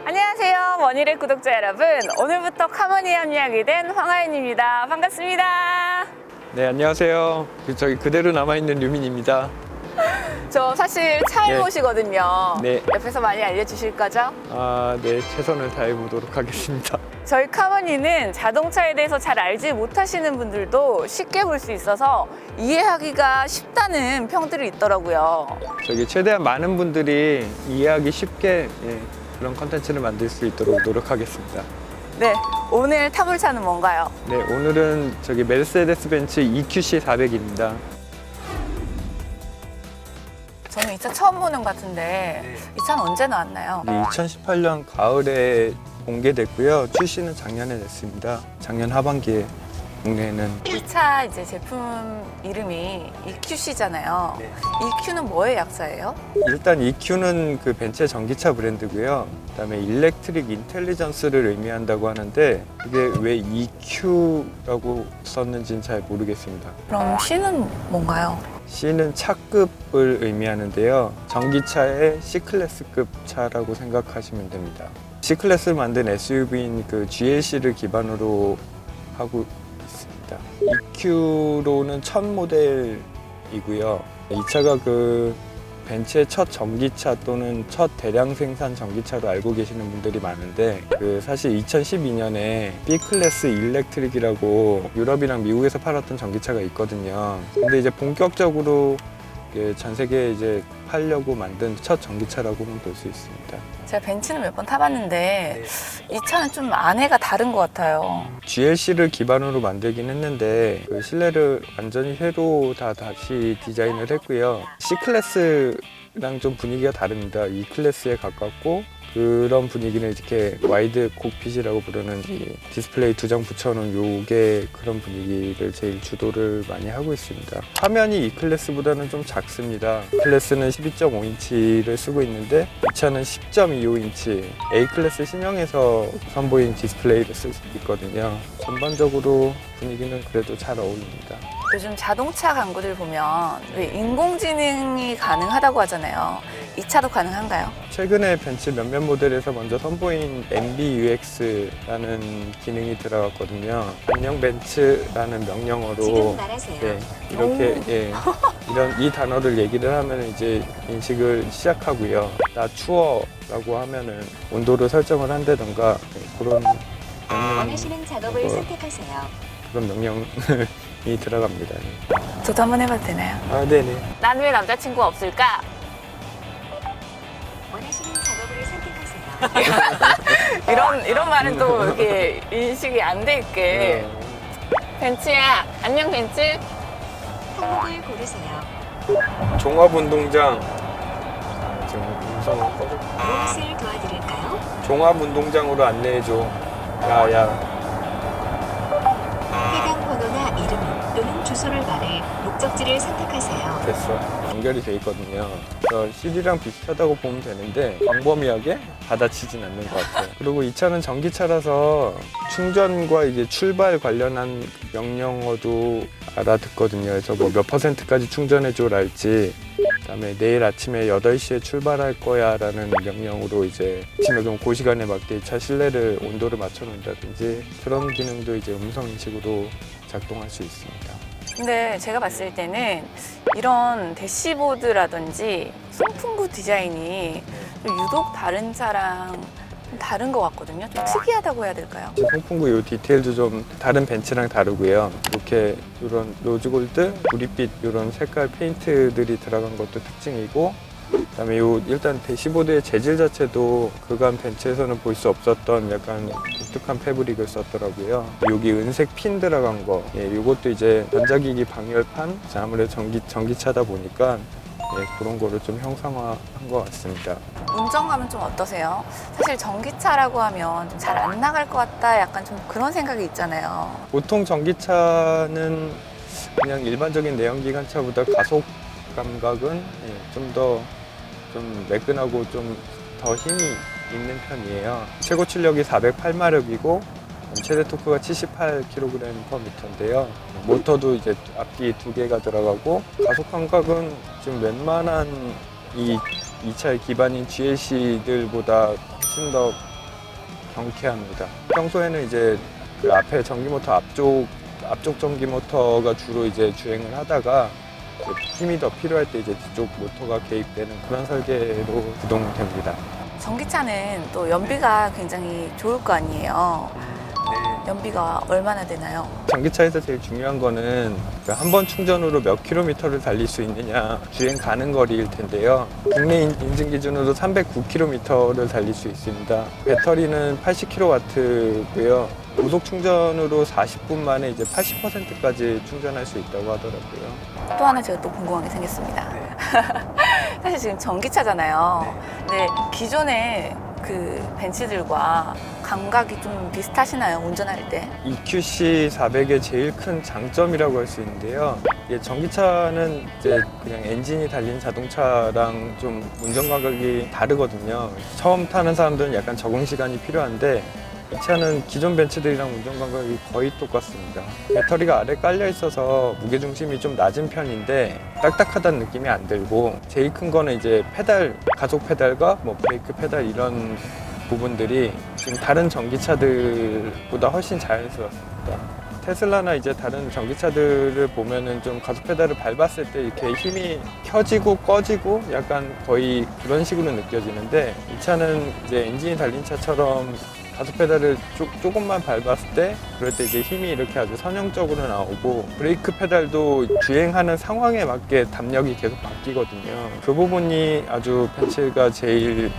안녕하세요, 원희의 구독자 여러분. 오늘부터 카모니에 합류하게 된 황하연입니다. 반갑습니다. 네, 안녕하세요. 저기 그대로 남아있는 류민입니다. 저 사실 차에 네. 모시거든요. 네. 옆에서 많이 알려주실 거죠? 네, 최선을 다해보도록 하겠습니다. 저희 카모니는 자동차에 대해서 잘 알지 못하시는 분들도 쉽게 볼 수 있어서 이해하기가 쉽다는 평들이 있더라고요. 저기 최대한 많은 분들이 이해하기 쉽게 그런 컨텐츠를 만들 수 있도록 노력하겠습니다. 네, 오늘 타볼 차는 뭔가요? 네, 오늘은 저기 메르세데스 벤츠 EQC 400입니다. 저는 이 차 처음 보는 것 같은데 이 차는 언제 나왔나요? 2018년 가을에 공개됐고요. 출시는 작년에 됐습니다. 작년 하반기에 국내에는. 이 차 이제 제품 이름이 EQC잖아요. 네. EQ는 뭐의 약자예요? 일단 EQ는 그 벤츠의 전기차 브랜드고요. 그다음에 일렉트릭 인텔리전스를 의미한다고 하는데 이게 왜 EQ라고 썼는지는 잘 모르겠습니다. 그럼 C는 뭔가요? C는 차급을 의미하는데요. 전기차의 C클래스급 차라고 생각하시면 됩니다. C클래스를 만든 SUV인 그 GLC를 기반으로 하고 있습니다. EQ로는 첫 모델이고요. 이 차가 그 벤츠의 첫 전기차 또는 첫 대량 생산 전기차로 알고 계시는 분들이 많은데 사실 2012년에 B클래스 일렉트릭이라고 유럽이랑 미국에서 팔았던 전기차가 있거든요. 근데 이제 본격적으로 전 세계에 이제 팔려고 만든 첫 전기차라고 볼 수 있습니다. 제가 벤츠는 몇 번 타봤는데 이 차는 좀 안에가 다른 것 같아요. GLC를 기반으로 만들긴 했는데 그 실내를 완전히 새로 다시 디자인을 했고요. C클래스랑 좀 분위기가 다릅니다. E클래스에 가깝고 그런 분위기는 이렇게 와이드 콕핏이라고 부르는 이 디스플레이 2장 붙여놓은 요게 그런 분위기를 제일 주도를 많이 하고 있습니다. 화면이 E클래스보다는 좀 작습니다. E클래스는 12.5인치를 쓰고 있는데 이 차는 10.25인치 A클래스 신형에서 선보인 디스플레이를 쓸 수 있거든요. 전반적으로 분위기는 그래도 잘 어울립니다. 요즘 자동차 광고들 보면 왜 인공지능이 가능하다고 하잖아요. 이 차도 가능한가요? 최근에 벤츠 몇몇 모델에서 먼저 선보인 MBUX라는 기능이 들어갔거든요. 안녕 벤츠라는 명령어로 지금 말하세요. 이렇게 이런 이 단어를 얘기를 하면 이제 인식을 시작하고요. 나 추워라고 하면은 온도를 설정을 한다던가 그런 원하시는 작업을 선택하세요. 그런 명령이 들어갑니다. 저도 한번 해봐도 되나요? 네네. 난 왜 남자친구가 없을까? 원하시는 작업을 선택하세요. 이런 말은 또 이렇게 인식이 안 돼 있게. 벤츠야, 안녕 벤츠. 항목을 고르세요. 종합운동장 지금 음성을 꺼줘. 무엇을 도와드릴까요? 종합운동장으로 안내해줘. 야야. 해당 번호나 이름 또는 주소를 말해 목적지를 선택하세요. 됐어. 연결이 돼 있거든요. CD랑 비슷하다고 보면 되는데 광범위하게 받아치진 않는 것 같아요. 그리고 이 차는 전기차라서 충전과 이제 출발 관련한 명령어도 알아듣거든요. 그래서 뭐 몇 %까지 충전해줘랄지, 그다음에 내일 아침에 8시에 출발할 거야라는 명령으로 이제 아침에 그럼 그 시간에 맞게 차 실내를 온도를 맞춰놓는다든지 그런 기능도 이제 음성 인식으로 작동할 수 있습니다. 근데 제가 봤을 때는 이런 대시보드라든지 송풍구 디자인이 좀 유독 다른 차랑 좀 다른 것 같거든요. 좀 특이하다고 해야 될까요? 송풍구 요 디테일도 좀 다른 벤츠랑 다르고요. 이렇게 이런 로즈골드, 구릿빛 이런 색깔 페인트들이 들어간 것도 특징이고, 그다음에 일단 대시보드의 재질 자체도 그간 벤츠에서는 볼 수 없었던 약간 독특한 패브릭을 썼더라고요. 여기 은색 핀 들어간 거, 이것도 이제 전자기기 방열판, 아무래도 전기차다 보니까 그런 거를 좀 형상화한 것 같습니다. 운전감은 좀 어떠세요? 사실 전기차라고 하면 좀 잘 안 나갈 것 같다, 약간 좀 그런 생각이 있잖아요. 보통 전기차는 그냥 일반적인 내연기관차보다 가속 감각은 좀 매끈하고 좀 더 힘이 있는 편이에요. 최고 출력이 408마력이고 최대 토크가 78kg/m인데요. 모터도 이제 앞뒤 2개가 들어가고 가속 감각은 지금 웬만한 이 차의 기반인 GLC들보다 훨씬 더 경쾌합니다. 평소에는 이제 그 앞에 전기모터 앞쪽 전기모터가 주로 이제 주행을 하다가 이제 힘이 더 필요할 때 이제 뒤쪽 모터가 개입되는 그런 설계로 구동됩니다. 전기차는 또 연비가 굉장히 좋을 거 아니에요. 연비가 얼마나 되나요? 전기차에서 제일 중요한 거는 한 번 충전으로 몇 킬로미터를 달릴 수 있느냐, 주행 가능 거리일 텐데요. 국내 인증 기준으로 309km를 달릴 수 있습니다. 배터리는 80kW고요. 고속 충전으로 40분 만에 이제 80%까지 충전할 수 있다고 하더라고요. 또 하나 제가 또 궁금한 게 생겼습니다. 사실 지금 전기차잖아요. 근데 기존의 그 벤츠들과 감각이 좀 비슷하시나요? 운전할 때? EQC 400의 제일 큰 장점이라고 할 수 있는데요. 이게 전기차는 이제 그냥 엔진이 달린 자동차랑 좀 운전 감각이 다르거든요. 처음 타는 사람들은 약간 적응 시간이 필요한데 이 차는 기존 벤츠들이랑 운전 감각이 거의 똑같습니다. 배터리가 아래 깔려 있어서 무게중심이 좀 낮은 편인데 딱딱하다는 느낌이 안 들고, 제일 큰 거는 이제 페달, 가속 페달과 뭐 브레이크 페달 이런 부분들이 지금 다른 전기차들보다 훨씬 자연스럽습니다. 테슬라나 이제 다른 전기차들을 보면은 좀 가속 페달을 밟았을 때 이렇게 힘이 켜지고 꺼지고 약간 거의 그런 식으로 느껴지는데, 이 차는 이제 엔진이 달린 차처럼 가속 페달을 조금만 밟았을 때 그럴 때 이제 힘이 이렇게 아주 선형적으로 나오고, 브레이크 페달도 주행하는 상황에 맞게 담력이 계속 바뀌거든요. 그 부분이 아주 벤츠가 제일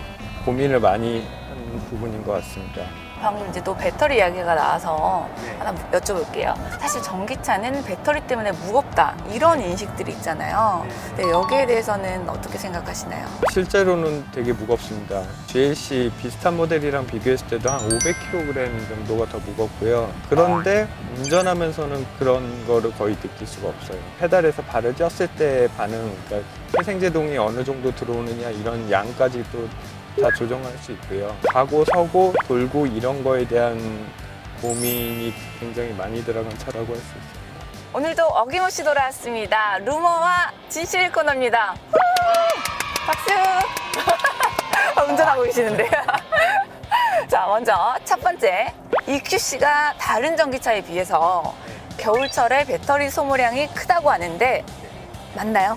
고민을 많이 하는 부분인 것 같습니다. 방금 이제 또 배터리 이야기가 나와서 하나 여쭤볼게요. 사실 전기차는 배터리 때문에 무겁다 이런 인식들이 있잖아요. 근데 여기에 대해서는 어떻게 생각하시나요? 실제로는 되게 무겁습니다. GLC 비슷한 모델이랑 비교했을 때도 한 500kg 정도가 더 무겁고요. 그런데 운전하면서는 그런 거를 거의 느낄 수가 없어요. 페달에서 발을 쪘을 때 반응, 그러니까 회생제동이 어느 정도 들어오느냐 이런 양까지도 다 조정할 수 있고요. 가고 서고 돌고 이런 거에 대한 고민이 굉장히 많이 들어간 차라고 할 수 있습니다. 오늘도 어김없이 돌아왔습니다. 루머와 진실 코너입니다. 박수! 운전하고 계시는데. 자, 먼저 첫 번째. EQC가 다른 전기차에 비해서 겨울철에 배터리 소모량이 크다고 하는데 맞나요?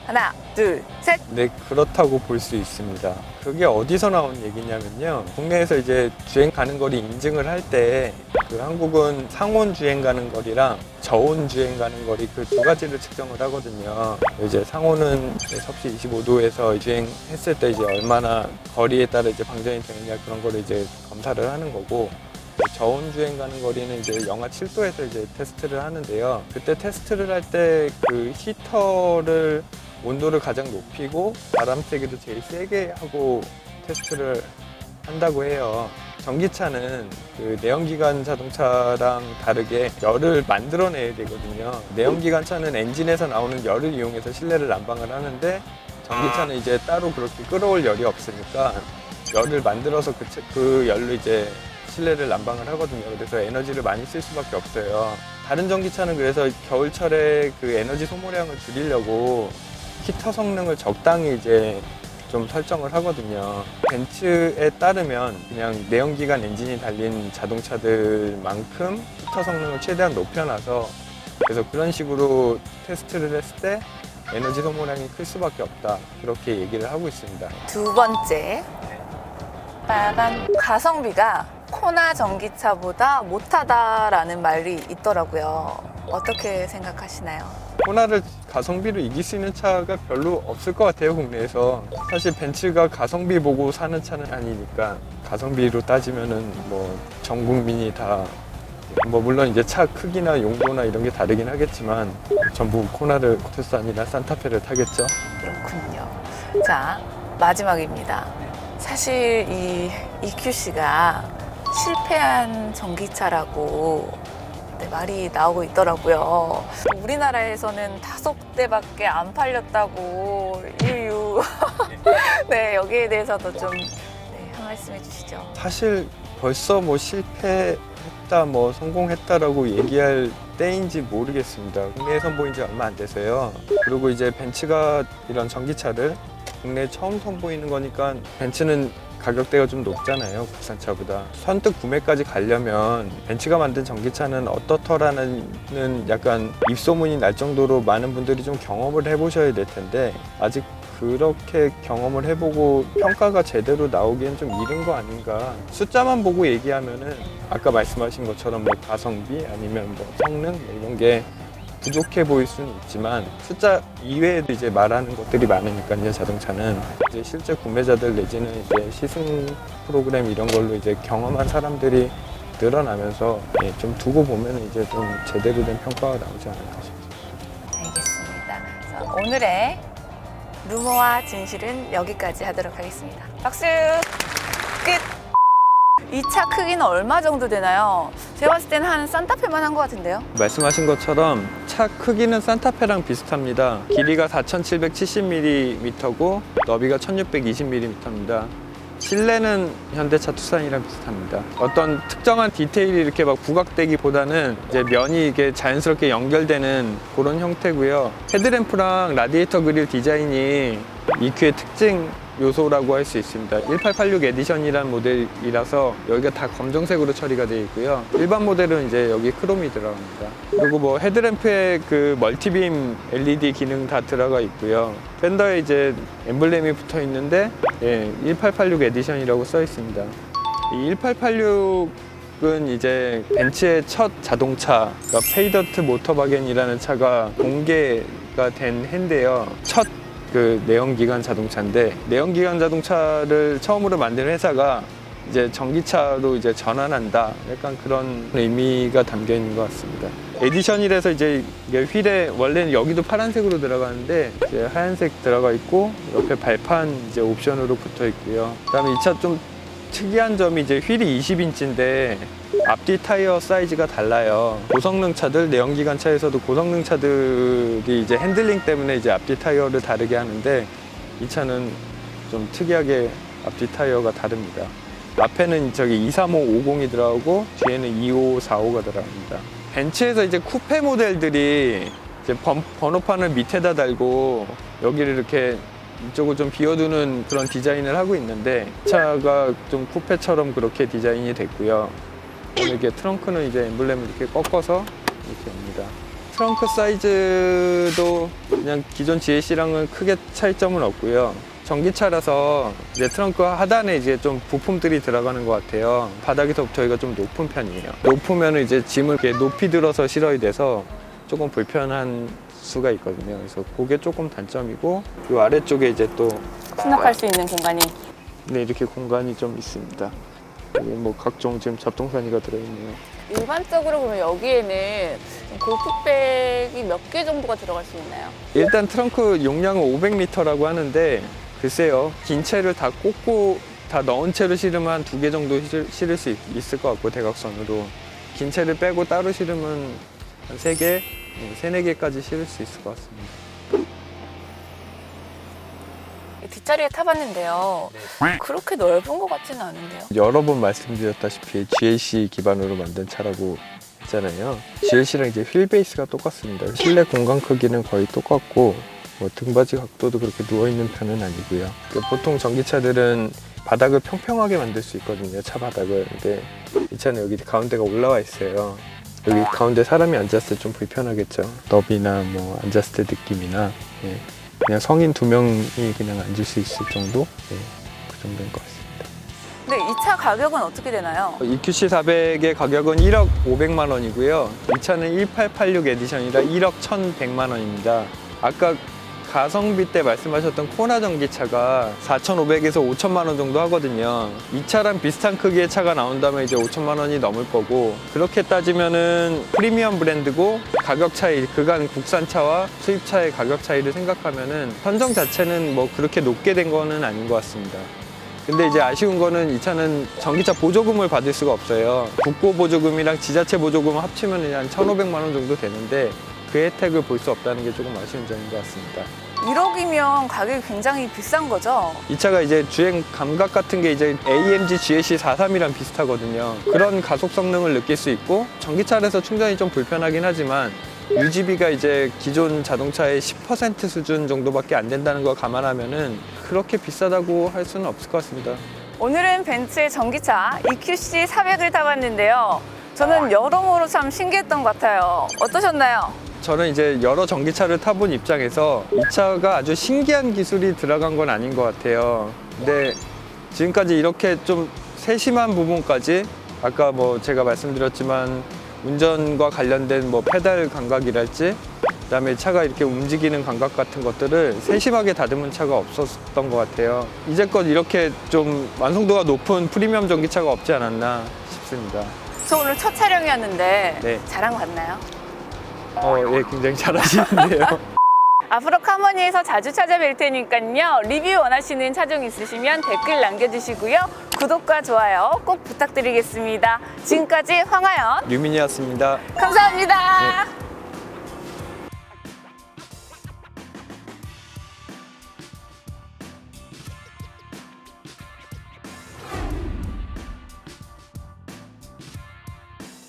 하나, 둘, 셋. 네, 그렇다고 볼 수 있습니다. 그게 어디서 나온 얘기냐면요. 국내에서 이제 주행 가는 거리 인증을 할 때 그 한국은 상온 주행 가는 거리랑 저온 주행 가는 거리 그 두 가지를 측정을 하거든요. 이제 상온은 섭씨 25도에서 주행했을 때 이제 얼마나 거리에 따라 이제 방전이 되느냐 그런 거를 이제 검사를 하는 거고, 저온 주행 가는 거리는 이제 영하 7도에서 이제 테스트를 하는데요. 그때 테스트를 할 때 그 히터를 온도를 가장 높이고 바람 세기도 제일 세게 하고 테스트를 한다고 해요. 전기차는 그 내연기관 자동차랑 다르게 열을 만들어내야 되거든요. 내연기관차는 엔진에서 나오는 열을 이용해서 실내를 난방을 하는데, 전기차는 이제 따로 그렇게 끌어올 열이 없으니까 열을 만들어서 그 열로 이제 실내를 난방을 하거든요. 그래서 에너지를 많이 쓸 수밖에 없어요. 다른 전기차는 그래서 겨울철에 그 에너지 소모량을 줄이려고 히터 성능을 적당히 이제 좀 설정을 하거든요. 벤츠에 따르면 그냥 내연기관 엔진이 달린 자동차들만큼 히터 성능을 최대한 높여놔서, 그래서 그런 식으로 테스트를 했을 때 에너지 소모량이 클 수밖에 없다, 그렇게 얘기를 하고 있습니다. 두 번째. 빠밤. 가성비가 코나 전기차보다 못하다라는 말이 있더라고요. 어떻게 생각하시나요? 코나를 가성비로 이길 수 있는 차가 별로 없을 것 같아요, 국내에서. 사실 벤츠가 가성비 보고 사는 차는 아니니까, 가성비로 따지면은 뭐 전 국민이 다 뭐 물론 이제 차 크기나 용도나 이런 게 다르긴 하겠지만 전부 코나를, 투싼이나 산타페를 타겠죠. 그렇군요. 자, 마지막입니다. 사실 이 EQC가 실패한 전기차라고 말이 나오고 있더라고요. 우리나라에서는 5대밖에 안 팔렸다고 유유. 네, 여기에 대해서도 좀 한 말씀 해주시죠. 사실 벌써 뭐 실패했다, 뭐 성공했다라고 얘기할 때인지 모르겠습니다. 국내에 선보인 지 얼마 안 돼서요. 그리고 이제 벤츠가 이런 전기차를 국내에 처음 선보이는 거니까 벤츠는 가격대가 좀 높잖아요, 국산차보다. 선뜻 구매까지 가려면 벤츠가 만든 전기차는 어떻더라는 약간 입소문이 날 정도로 많은 분들이 좀 경험을 해보셔야 될 텐데 아직 그렇게 경험을 해보고 평가가 제대로 나오기엔 좀 이른 거 아닌가. 숫자만 보고 얘기하면은 아까 말씀하신 것처럼 뭐 가성비 아니면 뭐 성능 이런 게 부족해 보일 수는 있지만 숫자 이외에도 이제 말하는 것들이 많으니까요. 자동차는 이제 실제 구매자들 내지는 이제 시승 프로그램 이런 걸로 이제 경험한 사람들이 늘어나면서 좀 두고 보면 이제 좀 제대로 된 평가가 나오지 않을까 싶습니다. 알겠습니다. 그래서 오늘의 루머와 진실은 여기까지 하도록 하겠습니다. 박수! 끝! 이 차 크기는 얼마 정도 되나요? 제가 봤을 때는 한 산타페만 한 것 같은데요? 말씀하신 것처럼 차 크기는 산타페랑 비슷합니다. 길이가 4,770mm고 너비가 1,620mm입니다. 실내는 현대차 투싼이랑 비슷합니다. 어떤 특정한 디테일이 이렇게 막 부각되기보다는 이제 면이 이게 자연스럽게 연결되는 그런 형태고요. 헤드램프랑 라디에이터 그릴 디자인이 EQ의 특징 요소라고 할 수 있습니다. 1886 에디션이라는 모델이라서 여기가 다 검정색으로 처리가 되어 있고요. 일반 모델은 이제 여기 크롬이 들어갑니다. 그리고 뭐 헤드램프에 그 멀티빔 LED 기능 다 들어가 있고요. 펜더에 이제 엠블렘이 붙어 있는데 1886 에디션이라고 써 있습니다. 이 1886은 이제 벤츠의 첫 자동차, 그러니까 페이더트 모터바겐이라는 차가 공개가 된 해인데요. 첫 그 내연기관 자동차인데 내연기관 자동차를 처음으로 만든 회사가 이제 전기차로 이제 전환한다. 약간 그런 의미가 담겨 있는 것 같습니다. 에디션이라서 이제 이게 휠에 원래는 여기도 파란색으로 들어가는데 이제 하얀색 들어가 있고 옆에 발판 이제 옵션으로 붙어 있고요. 그다음에 이 차 좀 특이한 점이 이제 휠이 20인치인데 앞뒤 타이어 사이즈가 달라요. 고성능 차들, 내연기관 차에서도 고성능 차들이 이제 핸들링 때문에 이제 앞뒤 타이어를 다르게 하는데 이 차는 좀 특이하게 앞뒤 타이어가 다릅니다. 앞에는 저기 23550이 들어가고 뒤에는 2545가 들어갑니다. 벤츠에서 이제 쿠페 모델들이 이제 번호판을 밑에다 달고 여기를 이렇게 이쪽을 좀 비워두는 그런 디자인을 하고 있는데 이 차가 좀 쿠페처럼 그렇게 디자인이 됐고요. 이렇게 트렁크는 이제 엠블렘을 이렇게 꺾어서 이렇게 옵니다. 트렁크 사이즈도 그냥 기존 GLC랑은 크게 차이점은 없고요. 전기차라서 이제 트렁크 하단에 이제 좀 부품들이 들어가는 것 같아요. 바닥에서부터 여기가 좀 높은 편이에요. 높으면 이제 짐을 이렇게 높이 들어서 실어야 돼서 조금 불편한 수가 있거든요. 그래서 그게 조금 단점이고 이 아래쪽에 이제 또 수납할 수 있는 공간이 이렇게 공간이 좀 있습니다. 여기 뭐 각종 지금 잡동사니가 들어있네요. 일반적으로 보면 여기에는 골프백이 몇 개 정도가 들어갈 수 있나요? 일단 트렁크 용량은 500리터라고 하는데 글쎄요, 긴 채를 다 꽂고 다 넣은 채로 실으면 한 2개 정도 실을 수 있을 것 같고 대각선으로 긴 채를 빼고 따로 실으면 한 3개, 3-4개까지 실을 수 있을 것 같습니다. 뒷자리에 타봤는데요. 그렇게 넓은 것 같지는 않은데요. 여러 번 말씀드렸다시피 GLC 기반으로 만든 차라고 했잖아요. GLC랑 이제 휠 베이스가 똑같습니다. 실내 공간 크기는 거의 똑같고 뭐 등받이 각도도 그렇게 누워있는 편은 아니고요. 보통 전기차들은 바닥을 평평하게 만들 수 있거든요. 차 바닥을. 근데 이 차는 여기 가운데가 올라와 있어요. 여기 가운데 사람이 앉았을 때 좀 불편하겠죠. 너비나 뭐 앉았을 때 느낌이나 그냥 성인 2명이 그냥 앉을 수 있을 정도? 그 정도인 것 같습니다. 근데 이 차 가격은 어떻게 되나요? EQC 400의 가격은 1억 500만 원이고요. 이 차는 1886 에디션이라 1억 1100만 원입니다. 아까 가성비 때 말씀하셨던 코나 전기차가 4,500에서 5천만 원 정도 하거든요. 이 차랑 비슷한 크기의 차가 나온다면 이제 5천만 원이 넘을 거고 그렇게 따지면은 프리미엄 브랜드고 가격 차이, 그간 국산차와 수입차의 가격 차이를 생각하면은 선정 자체는 뭐 그렇게 높게 된 거는 아닌 것 같습니다. 근데 이제 아쉬운 거는 이 차는 전기차 보조금을 받을 수가 없어요. 국고 보조금이랑 지자체 보조금 합치면 한 1,500만 원 정도 되는데 그 혜택을 볼 수 없다는 게 조금 아쉬운 점인 것 같습니다. 1억이면 가격이 굉장히 비싼 거죠? 이 차가 이제 주행 감각 같은 게 이제 AMG GLC 43이랑 비슷하거든요. 그런 가속 성능을 느낄 수 있고 전기차에서 충전이 좀 불편하긴 하지만 유지비가 이제 기존 자동차의 10% 수준 정도밖에 안 된다는 걸 감안하면은 그렇게 비싸다고 할 수는 없을 것 같습니다. 오늘은 벤츠의 전기차 EQC 400을 타봤는데요. 저는 여러모로 참 신기했던 것 같아요. 어떠셨나요? 저는 이제 여러 전기차를 타본 입장에서 이 차가 아주 신기한 기술이 들어간 건 아닌 것 같아요. 근데 지금까지 이렇게 좀 세심한 부분까지 아까 뭐 제가 말씀드렸지만 운전과 관련된 뭐 페달 감각이랄지 그다음에 차가 이렇게 움직이는 감각 같은 것들을 세심하게 다듬은 차가 없었던 것 같아요. 이제껏 이렇게 좀 완성도가 높은 프리미엄 전기차가 없지 않았나 싶습니다. 저 오늘 첫 촬영이었는데 네. 잘한 것 같나요? 예, 굉장히 잘하시는데요. 앞으로 카모니에서 자주 찾아뵐 테니까요. 리뷰 원하시는 차종 있으시면 댓글 남겨주시고요. 구독과 좋아요 꼭 부탁드리겠습니다. 지금까지 황하연 류민이었습니다. 감사합니다. 네.